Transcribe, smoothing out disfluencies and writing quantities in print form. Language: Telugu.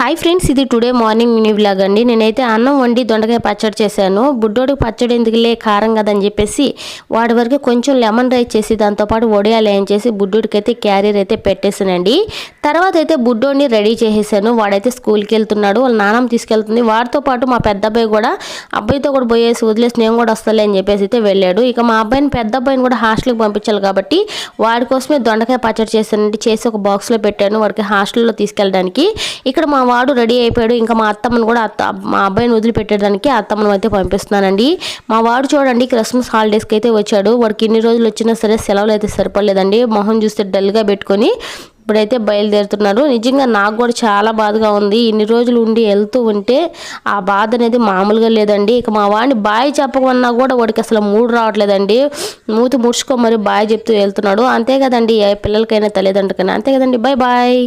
హాయ్ ఫ్రెండ్స్, ఇది టుడే మార్నింగ్ మినీ వ్లాగ్ అండి. నేనైతే అన్నం వండి దొండకాయ పచ్చడి చేశాను. బుడ్డోడికి పచ్చడి ఎందుకులే, కారం కదని చెప్పేసి వాడి వరకు కొంచెం లెమన్ రైస్ చేసి దాంతోపాటు వడియాలు ఏం చేసి బుడ్డోడికి అయితే క్యారియర్ అయితే పెట్టేసానండి. తర్వాత అయితే బుడ్డోడిని రెడీ చేసేసాను. వాడైతే స్కూల్కి వెళ్తున్నాడు, వాళ్ళ నాన్నమ్మ తీసుకెళ్తుంది. వాడితో పాటు మా పెద్ద అబ్బాయి కూడా అబ్బాయితో కూడా పోయేసి వదిలేసి నేను కూడా వస్తాలే అని చెప్పేసి అయితే వెళ్ళాడు. ఇక మా అబ్బాయిని పెద్ద అబ్బాయిని కూడా హాస్టల్కి పంపించాలి కాబట్టి వాడి కోసమే దొండకాయ పచ్చడి చేశానండి. చేసి ఒక బాక్స్లో పెట్టాను వాడికి హాస్టల్లో తీసుకెళ్ళడానికి. ఇక్కడ మా వాడు రెడీ అయిపోయాడు. ఇంకా మా అత్తమ్మను కూడా మా అబ్బాయిని వదిలిపెట్టడానికి అత్తమ్మను అయితే పంపిస్తున్నానండి. మా వాడు చూడండి క్రిస్మస్ హాలిడేస్కి అయితే వచ్చాడు. వాడికి ఇన్ని రోజులు వచ్చినా సరే సెలవులు అయితే సరిపడలేదండి. మొహం చూస్తే డల్గా పెట్టుకొని ఇప్పుడైతే బయలుదేరుతున్నారు. నిజంగా నాకు కూడా చాలా బాధగా ఉంది. ఇన్ని రోజులు ఉండి వెళ్తూ ఉంటే ఆ బాధ అనేది మామూలుగా లేదండి. ఇక మా వాడిని బాయ్ చెప్పమన్నా కూడా వాడికి అసలు మూడు రావట్లేదండి. మూతి ముడుచుకో మరి బాయ్ చెప్తూ వెళ్తున్నాడు. అంతే కదండి, ఏ పిల్లలకైనా తల్లిదండ్రులకైనా అంతే కదండి. Bye bye.